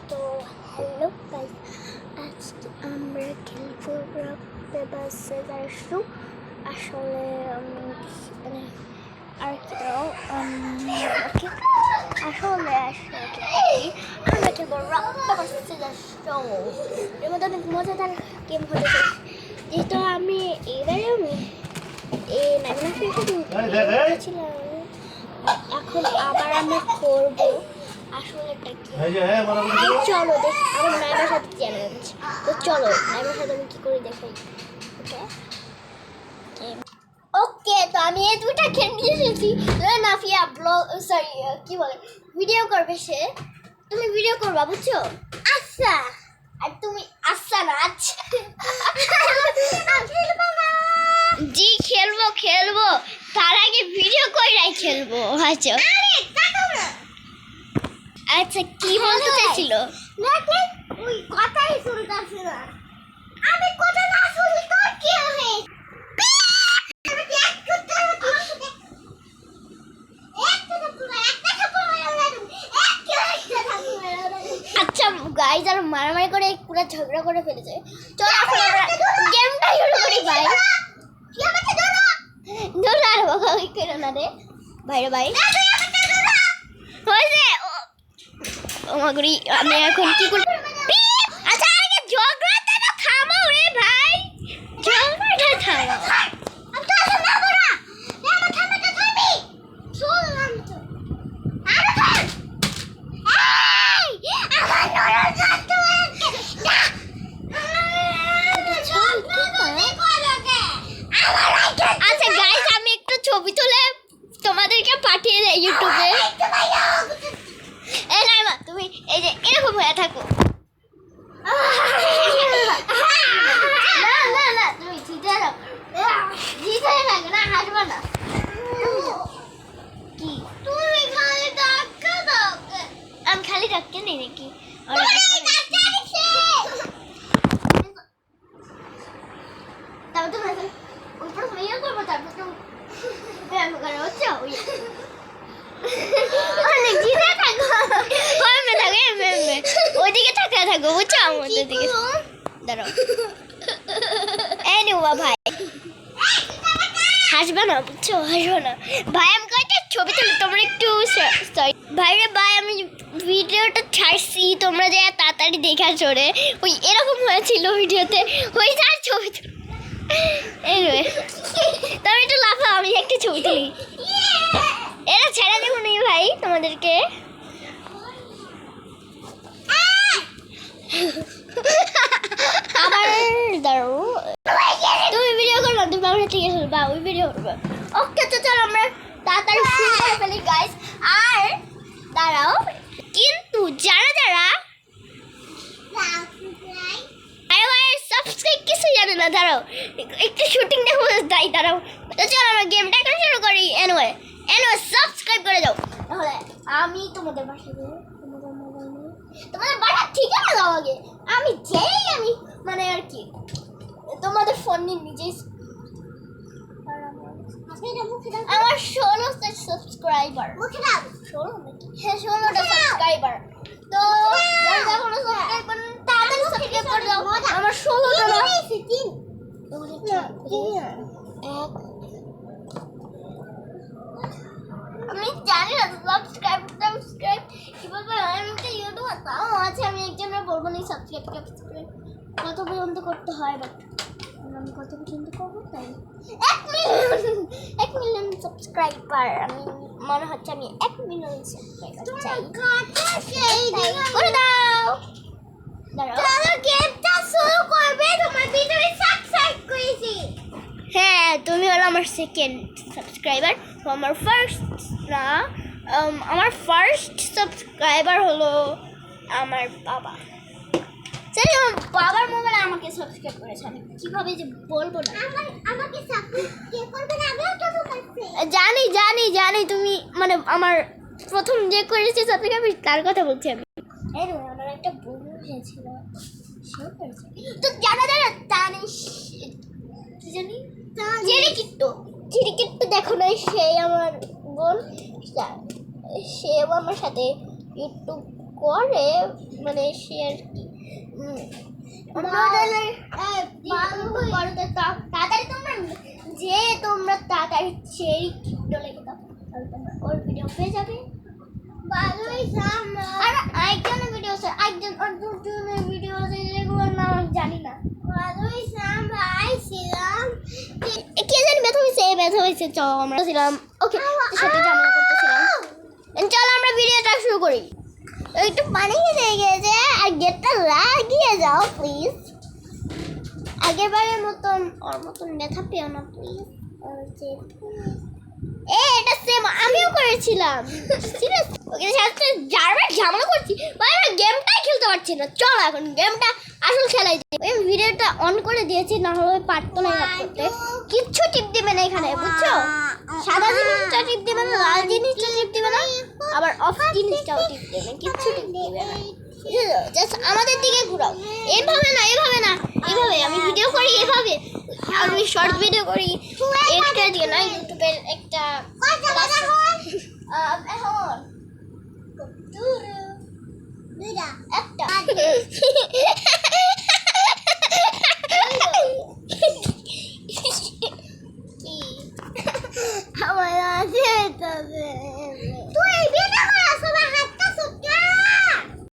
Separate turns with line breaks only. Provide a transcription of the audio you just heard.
তো hello guys, আজকে আমরা খেলবো বাসে আসু। আসলে মানে আর কি দাও ওকে আসলে আমরা খেলবো বাসে আসু। এর মধ্যে অনেক মজাদার গেম হতে চলেছে। যেহেতু আমি এবারে এই ম্যাগনাফির সাথে ছিলাম, এখন আবার আমরা করবো। আসলে চলো দেখি আমার ম্যামের সাথে চ্যালেঞ্জ। তো চলো ম্যামের সাথে আমি কি করে দেখাই। ওকে, তো আমি এই দুইটা গেম নিয়ে এসেছি। নাফিয়া ব্লগ সরি কি বলে ভিডিও করবে সে। তুমি ভিডিও করবা বুঝছো? আচ্ছা, আর তুমি আচ্ছা না আচ্ছা জি খেলবো তার আগে ভিডিও কইরাই খেলবো। আচ্ছা আচ্ছা, কি বলতে চাইছিল? ওই কথাই শুনতেছি না। আমি কথা না শুনলে তোর কি হবে? আচ্ছা গাইজ, আর মারামারি করে পুরো ঝগড়া করে ফেলেছে। চল এখন আমরা গেমটা শুরু করি ভাই। ধরো আর বকাবকি করো না রে ভাই ভাই। হয়েছে ওমাগুড়ি, আমি এখন কি করি? আচ্ছা আরে ঝগড়াটা তো থামাও রে ভাই, ঝগড়াটা থামাও। আচ্ছা গাইস, আমি একটু ছবি তুলে তোমাদেরকে পাঠিয়ে দেই ইউটিউবে। এই নাইমা, তুমি এই যে এরকম হয়ে থাকো। না না না, তুমি জিতে যাও, জিতে থাকো না, হাঁটবা না। কি তুমি খালি ধাক্কা দাও? আমি খালি ধাক্কা নেই নাকি? তারপর তো উপর হইয়া করবো, তারপর তো ব্যায়াম করা হচ্ছে। অনেক জিতে থাকো, কমে থাকো, ওইদিকে তাকিয়ে থাকো বুঝছো? আমাদের দিকে দাঁড়াও। এই নেওয়া ভাই, হাসবে না বুঝছো, হাসবে না ভাই। আমি কয়েকটা ছবি তুলি, তোমরা একটু সরি ভাই রে ভাই। আমি ভিডিওটা ছাড়ছি, তোমরা যে তাড়াতাড়ি দেখা চড়ে ওই এরকম হয়েছিল ভিডিওতে। ওই যার ছবি তুমি একটু লাফাও, আমি একটা ছবি তুলি। এরা ছেড়ে দেবো নি ভাই তোমাদেরকে। আবার দাঁড়াও, তুমি ভিডিও করবা, তুমি আমার ঠিক আছে বা ওই ভিডিও করবা। ওকে, তো চলো আমরা তাড়াতাড়ি শুরু করে ফেলি গাইস। আর দাঁড়াও, কিন্তু যারা যারা আরে ভাই সাবস্ক্রাইব কিছু জানে না, দাঁড়াও একটু শুটিং দেখো তাই। দাঁড়াও, তো চলো আমরা গেমটা এখন শুরু করি। এনওয়ে সাবস্ক্রাইব করে যাও। তাহলে আমি তোমাদের বাসা দেবো, তোমাদের বাসার ঠিকানা দাও আগে। আমি যেই আমি মানে আর কি তোমাদের ফোন নিয়ে নিজেই। আমার 16টা সাবস্ক্রাইবার। 16 নাকি? হ্যাঁ 16টা সাবস্ক্রাইবার। তো যারা এখনো সাবস্ক্রাইব করেন তাড়াতাড়ি সাবস্ক্রাইব করে দাও। আমার 16টা না 3 আমি জানি না সাবস্ক্রাইব কিভাবে হয়। আমি তো ইউটিউবার, তাও আছে। আমি একজনের বলবো না সাবস্ক্রাইব কত পর্যন্ত করতে হয়, বাট আমি কত পর্যন্ত করবো তাই 1 মিলিয়ন সাবস্ক্রাইবার। আমি মনে হচ্ছে আমি 1 মিলিয়ন সাবস্ক্রাইবার চাই। করে দাও। দাঁড়াও, গেমটা শুরু করবে। তোমার ভিডিওতে সাবস্ক্রাইব করেছি। হ্যাঁ, তুমি হলো আমার সেকেন্ড সাবস্ক্রাইবার। তো আমার ফার্স্ট না, আমার ফার্স্ট সাবস্ক্রাইবার হলো আমার বাবা। জানি আমার বাবার মোবাইলে আমাকে সাবস্ক্রাইব করেছে। আমি কিভাবে যে বলবো না। আমাকে সাবস্ক্রাইব করবে না, আমিও তো করছি। জানি তুমি মানে আমার প্রথম যে করেছে সাবস্ক্রাইব তার কথা বলছি আমি। এই রে, আমার একটা বন্ধু হয়েছিল, সেও করেছে। তো যারা জানিস কি জানি চিরিকিট্টু দেখো না, সেই আমার বোন। সেও আমার সাথে ইউটিউব করে মানে সে আর কি তাড়াতাড়ি তোমরা তাড়াতাড়ি চেরি কিটো লিখে দাও আর তোমরা ওর ভিডিও পেয়ে যাবে আর আরেকজনের ভিডিও আছে একজনের ভিডিও আছে যেগুলোর নাম আমি জানি না কে জানি ব্যথা হয়েছে চলো আমরা ছিলাম ওকে সাথে ঝামেলা করতেছিলাম চলো আমরা ভিডিওটা শুরু করি একটু পানি হয়ে গেছে আর গেটটা লাগিয়ে যাও প্লিজ আগের বারের মতন ওর মতন ব্যথা পেও না প্লিজ এটা সেম আমিও করেছিলাম সিরিয়াস ওকে সাথে যারবার ঝামেলা করছি ভাই আমরা গেমটাই খেলতে পারছি না চলো এখন গেমটা আসল খেলাই দিই আমি ভিডিওটা অন করে দিয়েছি না হলে পারতো না করতে কিচ্ছু টিপ দিবে না এখানে বুঝছো সাদা জিনিসটা টিপ দিবে না লাল জিনিসটা টিপ দিবে না আবার অফ জিনিসটাও টিপ দিবে না কিচ্ছু টিপ দিবে না জাস্ট আমাদের দিকে ঘুরাও এভাবে না এভাবে আমি ভিডিও করি এভাবে আমি শর্ট ভিডিও করি একটা দিয়ে না ইউটিউবের একটা এখন একটা